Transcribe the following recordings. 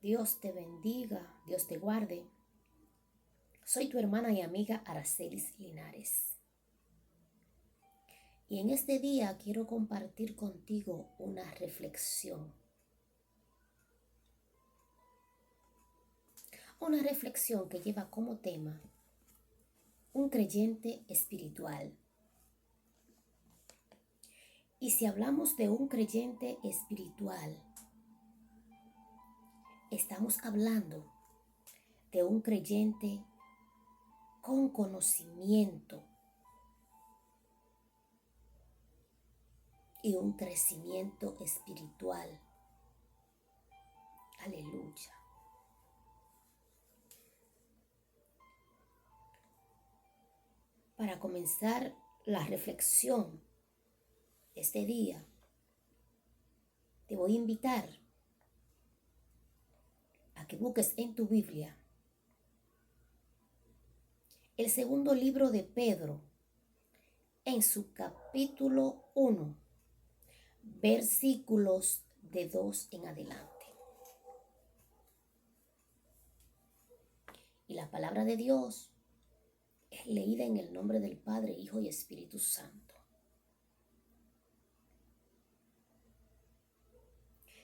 Dios te bendiga, Dios te guarde. Soy tu hermana y amiga Aracelis Linares. Y en este día quiero compartir contigo una reflexión. Una reflexión que lleva como tema un creyente espiritual. Y si hablamos de un creyente espiritual, estamos hablando de un creyente con conocimiento y un crecimiento espiritual. Aleluya. Para comenzar la reflexión de este día, te voy a invitar a que busques en tu Biblia el segundo libro de Pedro, en su capítulo 1, versículos de 2 en adelante. Y la palabra de Dios es leída en el nombre del Padre, Hijo y Espíritu Santo.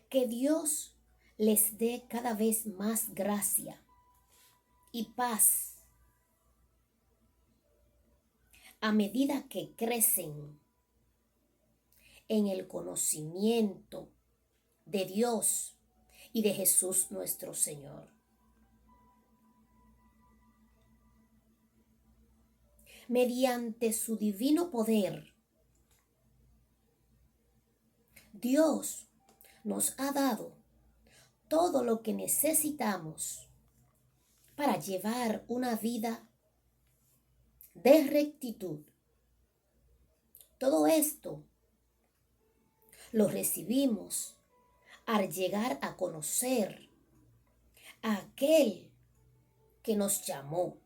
Que Dios les dé cada vez más gracia y paz a medida que crecen en el conocimiento de Dios y de Jesús nuestro Señor. Mediante su divino poder, Dios nos ha dado todo lo que necesitamos para llevar una vida de rectitud. Todo esto lo recibimos al llegar a conocer a aquel que nos llamó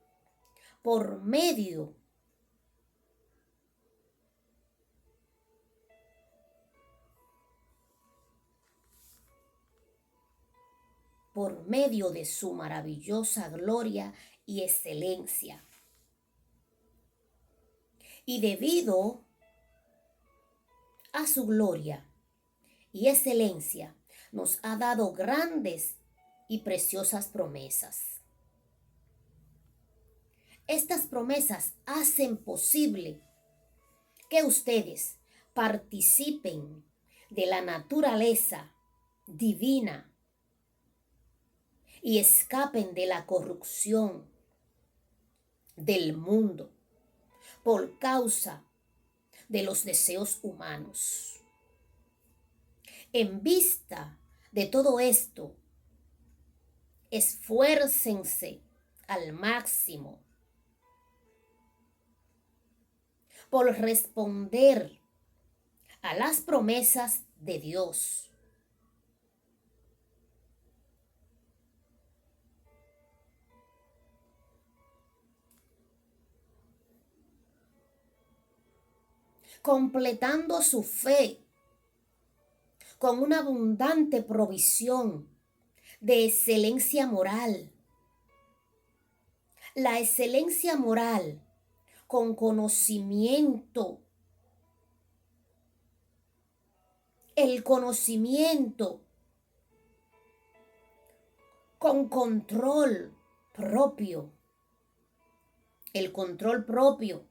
por medio de su maravillosa gloria y excelencia. Y debido a su gloria y excelencia, nos ha dado grandes y preciosas promesas. Estas promesas hacen posible que ustedes participen de la naturaleza divina y escapen de la corrupción del mundo por causa de los deseos humanos. En vista de todo esto, esfuércense al máximo por responder a las promesas de Dios. Completando su fe con una abundante provisión de excelencia moral. La excelencia moral con conocimiento. El conocimiento con control propio. El control propio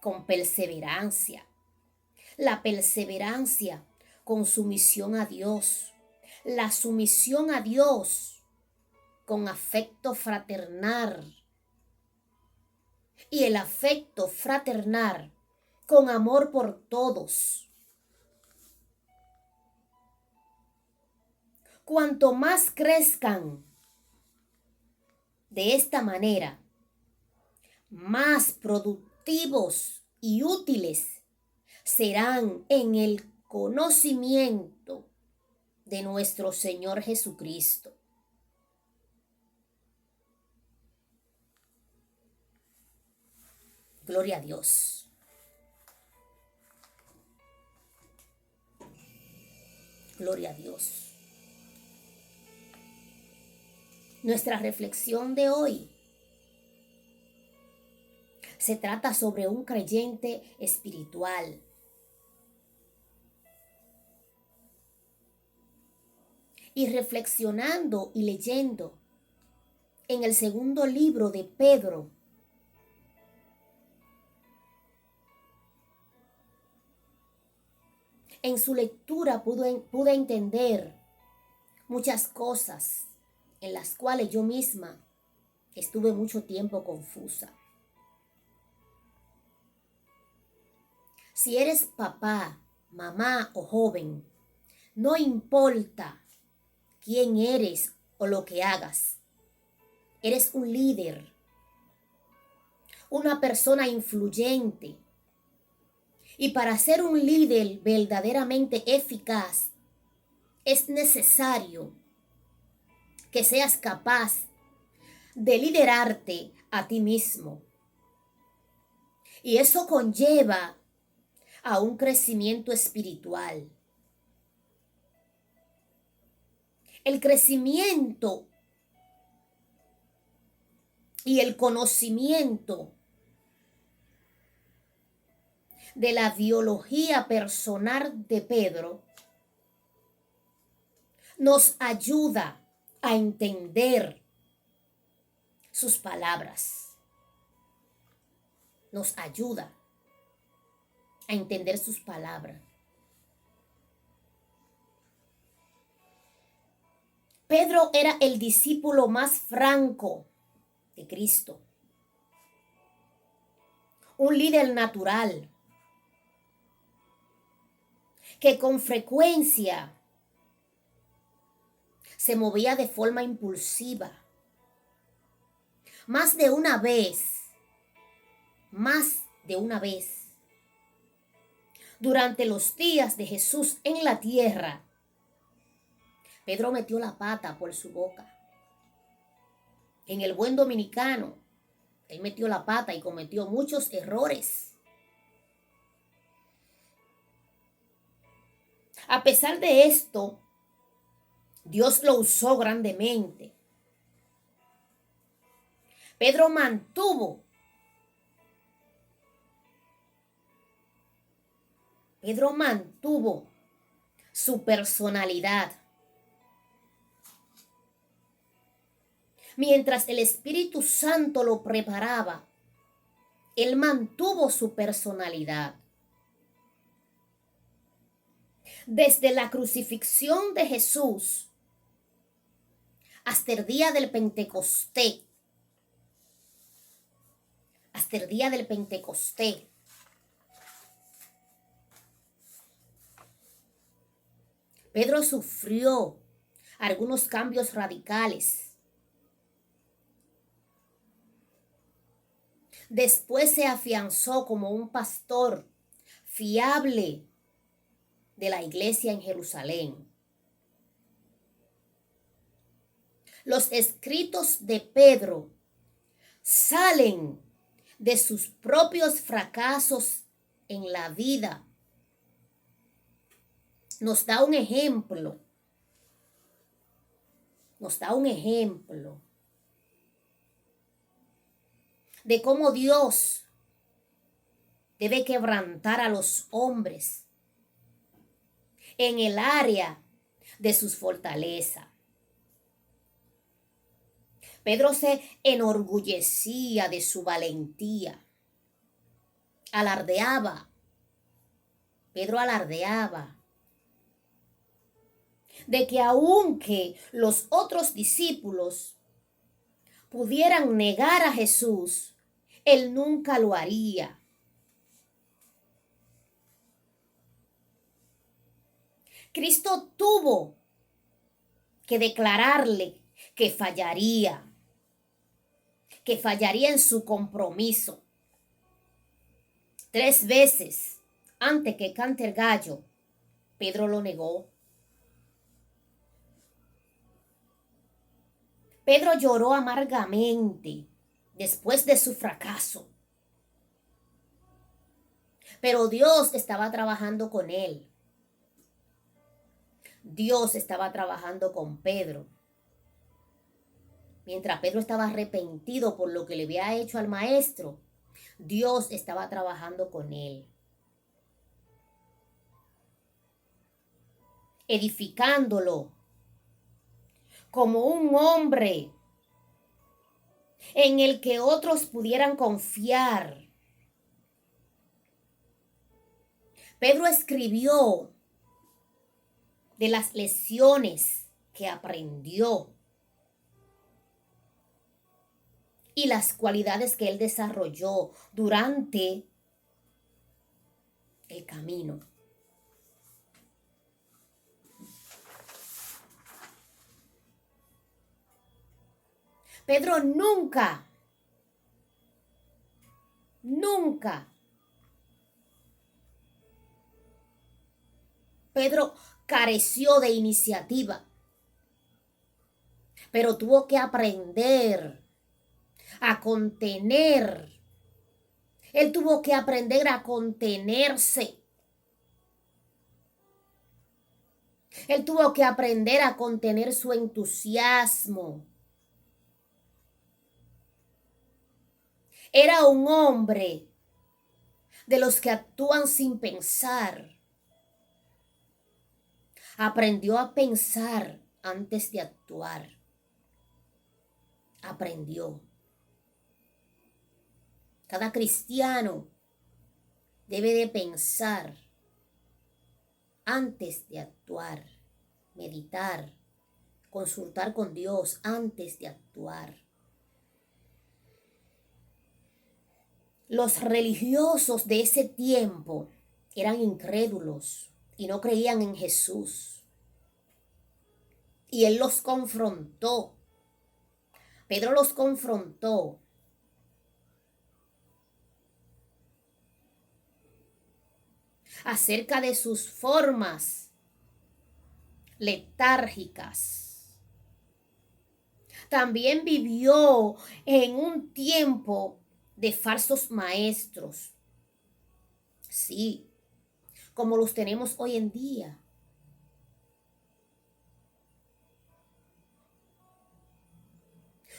con perseverancia. La perseverancia con sumisión a Dios. La sumisión a Dios con afecto fraternal. Y el afecto fraternal con amor por todos. Cuanto más crezcan de esta manera, más productivos y útiles serán en el conocimiento de nuestro Señor Jesucristo. Gloria a Dios. Gloria a Dios. Nuestra reflexión de hoy se trata sobre un creyente espiritual. Y reflexionando y leyendo en el segundo libro de Pedro, en su lectura pude entender muchas cosas en las cuales yo misma estuve mucho tiempo confusa. Si eres papá, mamá o joven, no importa quién eres o lo que hagas. Eres un líder, una persona influyente. Y para ser un líder verdaderamente eficaz, es necesario que seas capaz de liderarte a ti mismo. Y eso conlleva a un crecimiento espiritual. El crecimiento y el conocimiento de la biología personal de Pedro nos ayuda a entender sus palabras. Nos ayuda a entender sus palabras. Pedro era el discípulo más franco de Cristo. Un líder natural que con frecuencia se movía de forma impulsiva. Más de una vez, durante los días de Jesús en la tierra, Pedro metió la pata por su boca. En el buen dominicano, él metió la pata y cometió muchos errores. A pesar de esto, Dios lo usó grandemente. Pedro mantuvo su personalidad. Mientras el Espíritu Santo lo preparaba, él mantuvo su personalidad. Desde la crucifixión de Jesús hasta el día del Pentecostés, Pedro sufrió algunos cambios radicales. Después se afianzó como un pastor fiable de la iglesia en Jerusalén. Los escritos de Pedro salen de sus propios fracasos en la vida. Nos da un ejemplo de cómo Dios debe quebrantar a los hombres en el área de sus fortalezas. Pedro se enorgullecía de su valentía. Pedro alardeaba de que aunque los otros discípulos pudieran negar a Jesús, él nunca lo haría. Cristo tuvo que declararle que fallaría en su compromiso. 3 veces antes que cante el gallo, Pedro lo negó. Pedro lloró amargamente después de su fracaso. Pero Dios estaba trabajando con él. Dios estaba trabajando con Pedro. Mientras Pedro estaba arrepentido por lo que le había hecho al maestro, Dios estaba trabajando con él, edificándolo como un hombre en el que otros pudieran confiar. Pedro escribió de las lecciones que aprendió y las cualidades que él desarrolló durante el camino. Pedro nunca, Pedro careció de iniciativa, pero tuvo que aprender a contener. Él tuvo que aprender a contenerse. Él tuvo que aprender a contener su entusiasmo. Era un hombre de los que actúan sin pensar. Aprendió a pensar antes de actuar. Aprendió. Cada cristiano debe de pensar antes de actuar, meditar, consultar con Dios antes de actuar. Los religiosos de ese tiempo eran incrédulos y no creían en Jesús. Y él los confrontó. Pedro los confrontó. Acerca de sus formas letárgicas. También vivió en un tiempo de falsos maestros. Sí, como los tenemos hoy en día.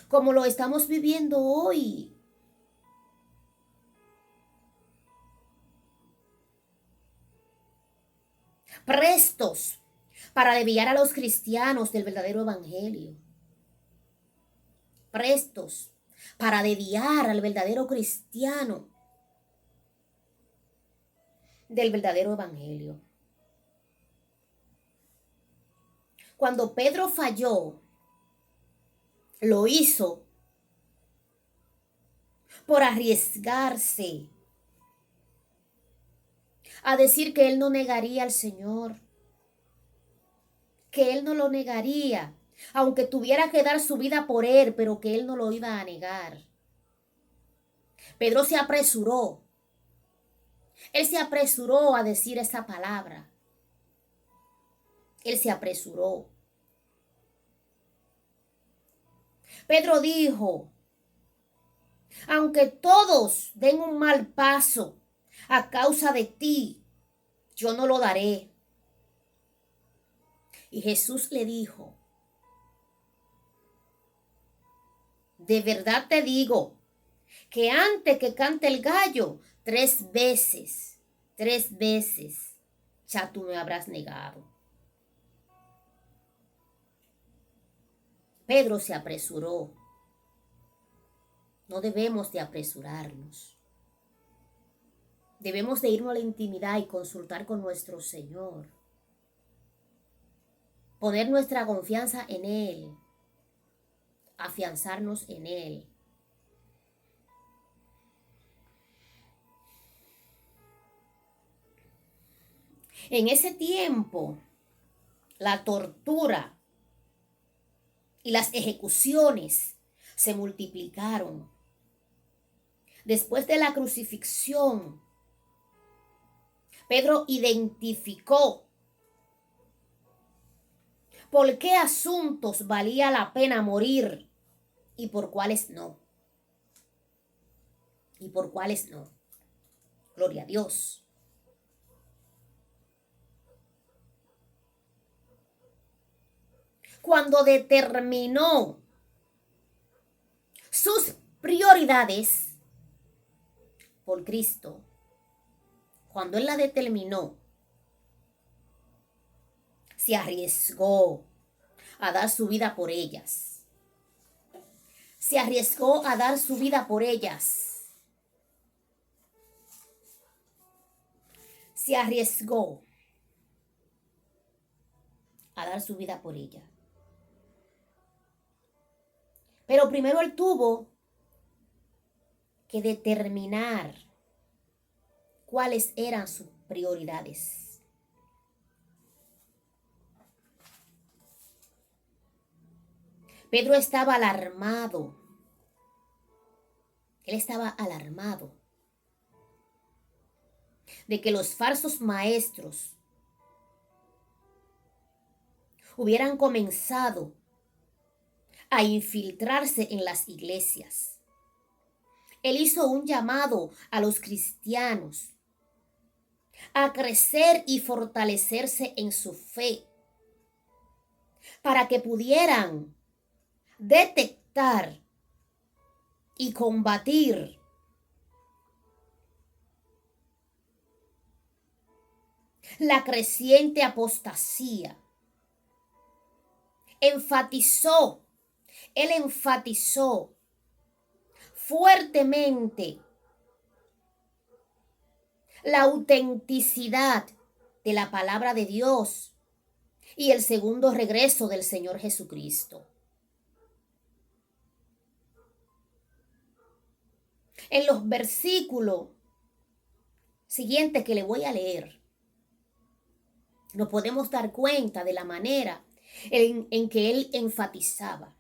Como lo estamos viviendo hoy. Prestos para desviar a los cristianos del verdadero evangelio. Prestos para desviar al verdadero cristiano del verdadero evangelio. Cuando Pedro falló, lo hizo por arriesgarse a decir que él no negaría al Señor, que él no lo negaría, aunque tuviera que dar su vida por él, pero que él no lo iba a negar. Pedro se apresuró. Él se apresuró a decir esa palabra. Él se apresuró. Pedro dijo, aunque todos den un mal paso a causa de ti, yo no lo daré. Y Jesús le dijo, de verdad te digo, que antes que cante el gallo, 3 veces, ya tú me habrás negado. Pedro se apresuró. No debemos de apresurarnos. Debemos de irnos a la intimidad y consultar con nuestro Señor. Poner nuestra confianza en Él. Afianzarnos en Él. En ese tiempo, la tortura y las ejecuciones se multiplicaron. Después de la crucifixión, Pedro identificó por qué asuntos valía la pena morir y por cuáles no. Y por cuáles no. Gloria a Dios. Cuando determinó sus prioridades por Cristo, cuando Él la determinó, se arriesgó a dar su vida por ellas. Se arriesgó a dar su vida por ellas. Se arriesgó a dar su vida por ella. Pero primero Él tuvo que determinar cuáles eran sus prioridades. Pedro estaba alarmado. Él estaba alarmado de que los falsos maestros hubieran comenzado a infiltrarse en las iglesias. Él hizo un llamado a los cristianos a crecer y fortalecerse en su fe para que pudieran detectar y combatir la creciente apostasía. Él enfatizó fuertemente la autenticidad de la palabra de Dios y el segundo regreso del Señor Jesucristo. En los versículos siguientes que le voy a leer, nos podemos dar cuenta de la manera en que él enfatizaba.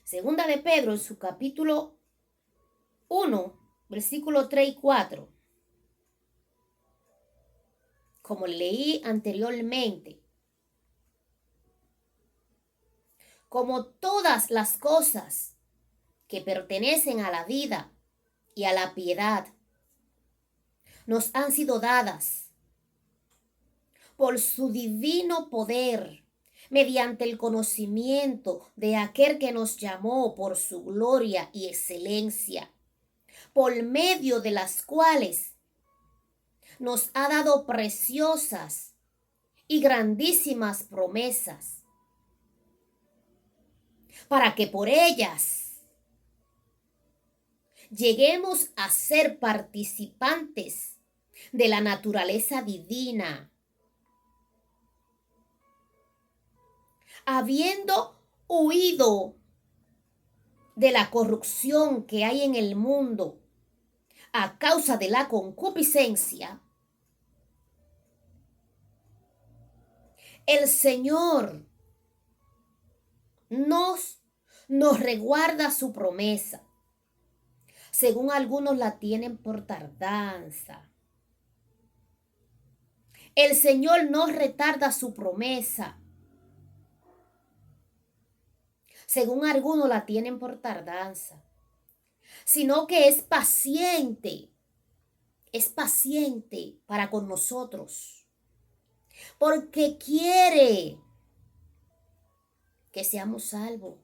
Segunda de Pedro, en su capítulo 1, versículos 3 y 4. Como leí anteriormente, como todas las cosas que pertenecen a la vida y a la piedad, nos han sido dadas por su divino poder, mediante el conocimiento de aquel que nos llamó por su gloria y excelencia, por medio de las cuales nos ha dado preciosas y grandísimas promesas, para que por ellas lleguemos a ser participantes de la naturaleza divina, habiendo huido de la corrupción que hay en el mundo a causa de la concupiscencia. El Señor nos reguarda su promesa. Según algunos la tienen por tardanza. El Señor no retarda su promesa. Según algunos la tienen por tardanza, sino que es paciente para con nosotros, porque quiere que seamos salvos.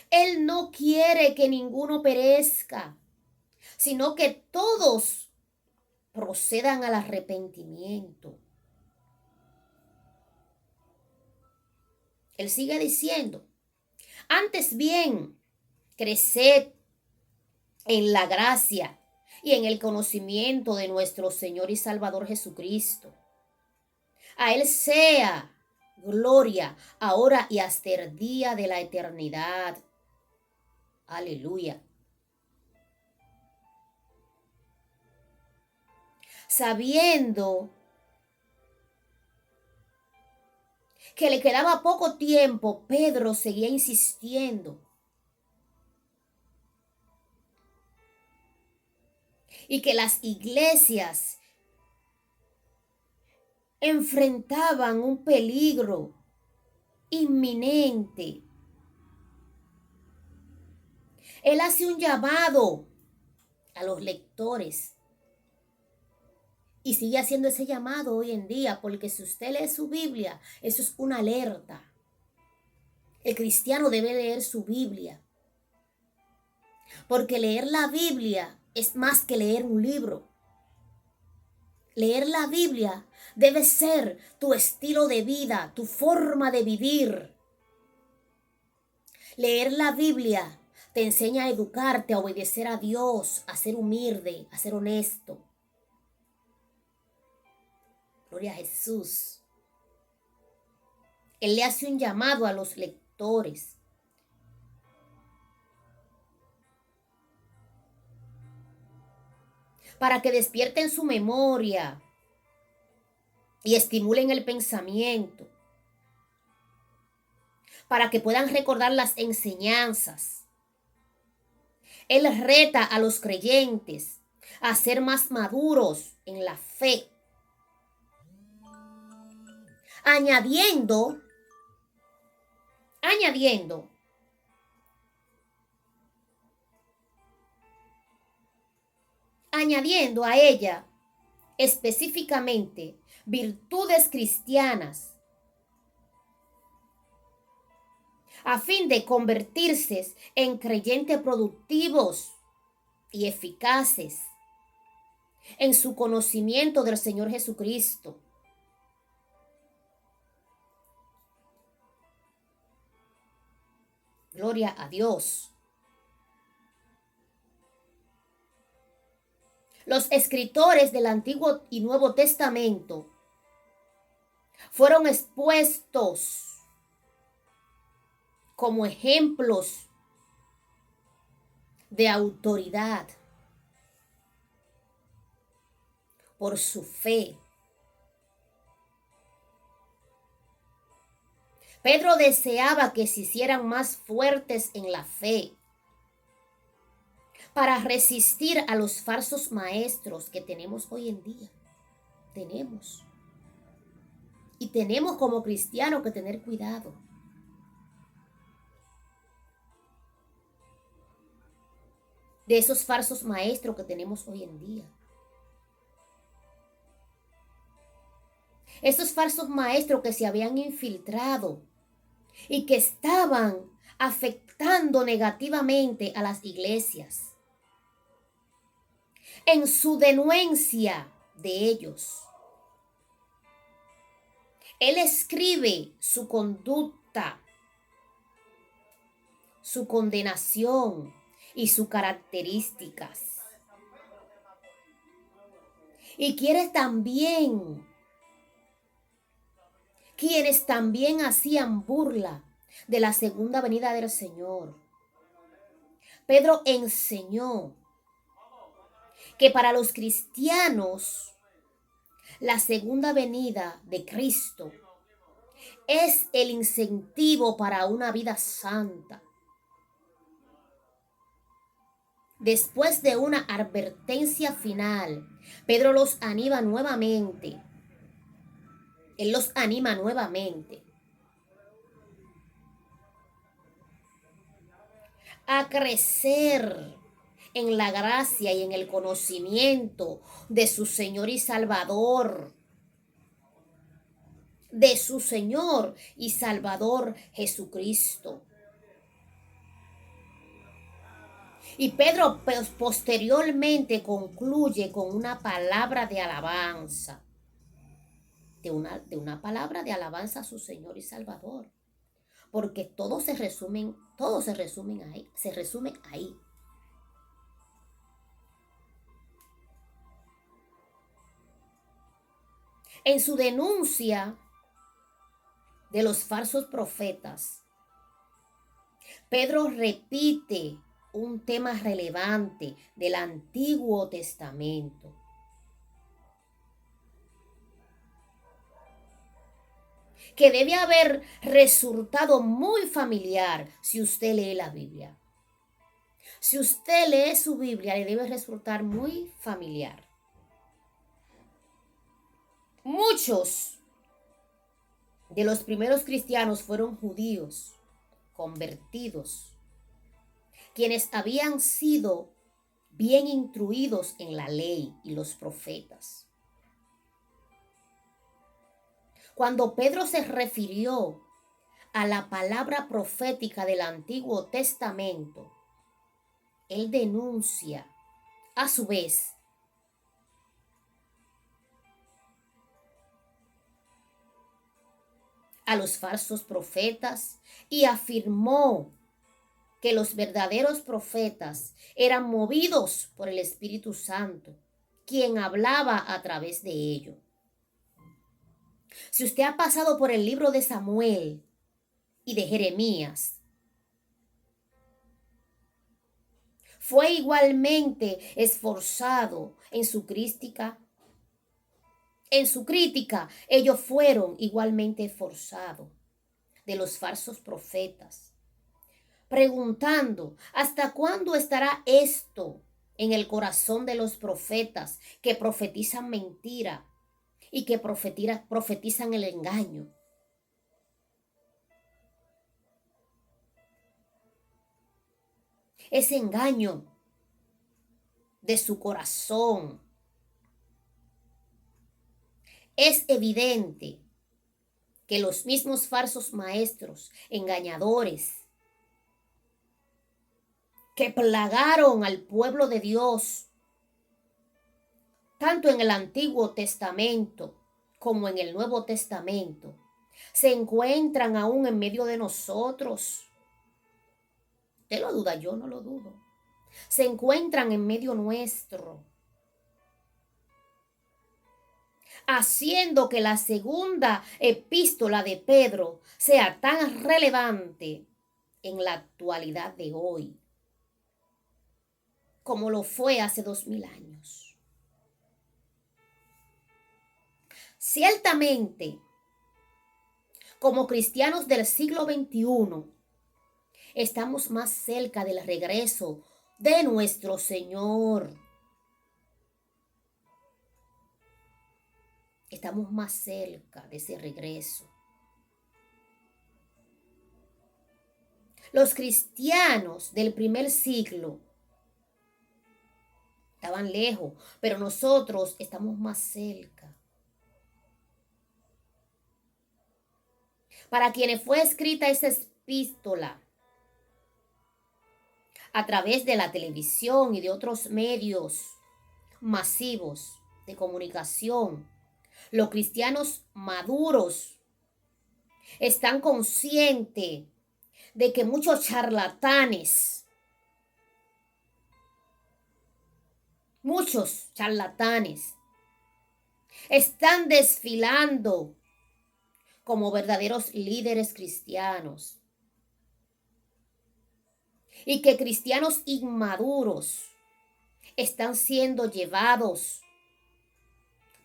Él no quiere que ninguno perezca, sino que todos procedan al arrepentimiento. Él sigue diciendo, antes bien, creced en la gracia y en el conocimiento de nuestro Señor y Salvador Jesucristo. A Él sea gloria ahora y hasta el día de la eternidad. Aleluya. Sabiendo que le quedaba poco tiempo, Pedro seguía insistiendo. Y que las iglesias enfrentaban un peligro inminente. Él hace un llamado a los lectores Y sigue haciendo ese llamado hoy en día, porque si usted lee su Biblia, eso es una alerta. El cristiano debe leer su Biblia, porque leer la Biblia es más que leer un libro. Leer la Biblia debe ser tu estilo de vida, tu forma de vivir. Leer la Biblia te enseña a educarte, a obedecer a Dios, a ser humilde, a ser honesto. Gloria a Jesús. Él le hace un llamado a los lectores. Para que despierten su memoria y estimulen el pensamiento. Para que puedan recordar las enseñanzas. Él reta a los creyentes a ser más maduros en la fe. Añadiendo a ella específicamente virtudes cristianas a fin de convertirse en creyentes productivos y eficaces en su conocimiento del Señor Jesucristo. Gloria a Dios. Los escritores del Antiguo y Nuevo Testamento fueron expuestos como ejemplos de autoridad por su fe. Pedro deseaba que se hicieran más fuertes en la fe para resistir a los falsos maestros que tenemos hoy en día. Y tenemos como cristianos que tener cuidado. De esos falsos maestros que tenemos hoy en día. Esos falsos maestros que se habían infiltrado y que estaban afectando negativamente a las iglesias. En su denuencia de ellos, él escribe su conducta, su condenación y sus características. Y quienes también hacían burla de la segunda venida del Señor. Pedro enseñó que para los cristianos la segunda venida de Cristo es el incentivo para una vida santa. Después de una advertencia final, Pedro los anima nuevamente. Él los anima nuevamente a crecer en la gracia y en el conocimiento de su Señor y Salvador. De su Señor y Salvador Jesucristo. Y Pedro posteriormente concluye con una palabra de alabanza. De una palabra de alabanza a su Señor y Salvador. Porque todo se resume ahí. En su denuncia de los falsos profetas, Pedro repite un tema relevante del Antiguo Testamento. Que debe haber resultado muy familiar si usted lee la Biblia. Si usted lee su Biblia, le debe resultar muy familiar. Muchos de los primeros cristianos fueron judíos convertidos, quienes habían sido bien instruidos en la ley y los profetas. Cuando Pedro se refirió a la palabra profética del Antiguo Testamento, él denuncia a su vez a los falsos profetas y afirmó que los verdaderos profetas eran movidos por el Espíritu Santo, quien hablaba a través de ellos. Si usted ha pasado por el libro de Samuel y de Jeremías, fue igualmente esforzado en su crítica. En su crítica, ellos fueron igualmente esforzados de los falsos profetas, preguntando, ¿hasta cuándo estará esto en el corazón de los profetas que profetizan mentira y que profetizan el engaño? Ese engaño de su corazón es evidente que los mismos falsos maestros, engañadores, que plagaron al pueblo de Dios, tanto en el Antiguo Testamento como en el Nuevo Testamento, se encuentran aún en medio de nosotros. ¿Usted lo duda? Yo no lo dudo. Se encuentran en medio nuestro, haciendo que la segunda epístola de Pedro sea tan relevante en la actualidad de hoy como lo fue hace 2000 años. Ciertamente, como cristianos del siglo XXI, estamos más cerca del regreso de nuestro Señor. Estamos más cerca de ese regreso. Los cristianos del primer siglo estaban lejos, pero nosotros estamos más cerca. Para quienes fue escrita esa epístola a través de la televisión y de otros medios masivos de comunicación, los cristianos maduros están conscientes de que muchos charlatanes están desfilando como verdaderos líderes cristianos y que cristianos inmaduros están siendo llevados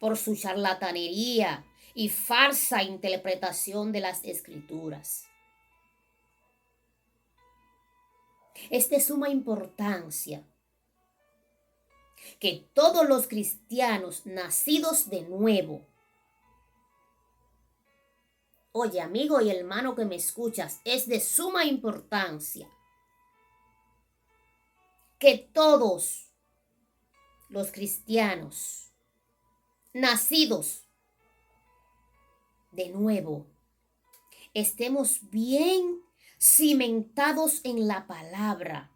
por su charlatanería y falsa interpretación de las escrituras. Es de suma importancia que todos los cristianos nacidos de nuevo, oye, amigo y hermano que me escuchas, es de suma importancia que todos los cristianos nacidos de nuevo estemos bien cimentados en la palabra,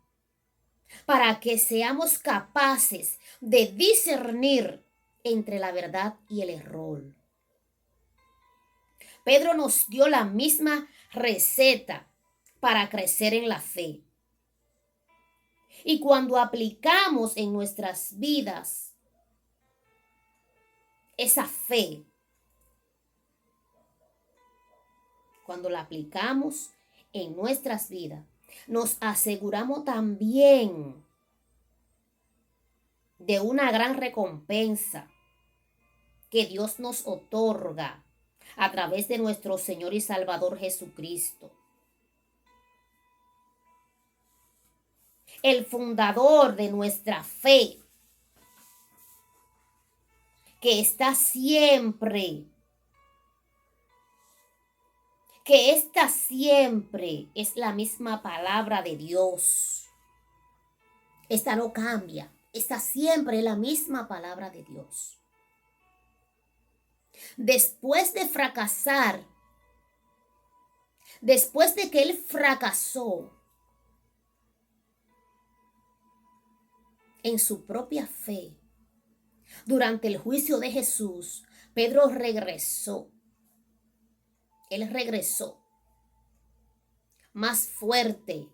para que seamos capaces de discernir entre la verdad y el error. Pedro nos dio la misma receta para crecer en la fe. Y cuando aplicamos en nuestras vidas esa fe, cuando la aplicamos en nuestras vidas, nos aseguramos también de una gran recompensa que Dios nos otorga a través de nuestro Señor y Salvador Jesucristo. El fundador de nuestra fe, que está siempre, que esta siempre es la misma palabra de Dios. Esta no cambia, esta siempre es la misma palabra de Dios. Después de fracasar, después de que él fracasó en su propia fe, durante el juicio de Jesús, Pedro regresó. Él regresó más fuerte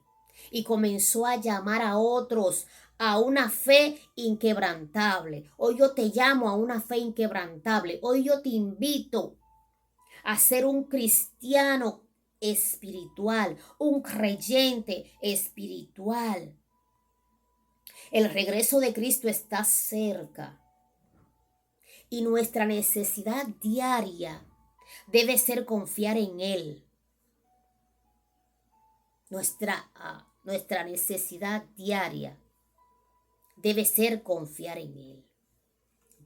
y comenzó a llamar a otros a una fe inquebrantable. Hoy yo te llamo a una fe inquebrantable. Hoy yo te invito a ser un cristiano espiritual, un creyente espiritual. El regreso de Cristo está cerca y nuestra necesidad diaria debe ser confiar en Él. Nuestra necesidad diaria debe ser confiar en Él.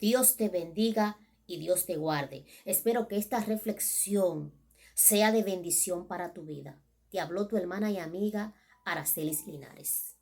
Dios te bendiga y Dios te guarde. Espero que esta reflexión sea de bendición para tu vida. Te habló tu hermana y amiga Aracelis Linares.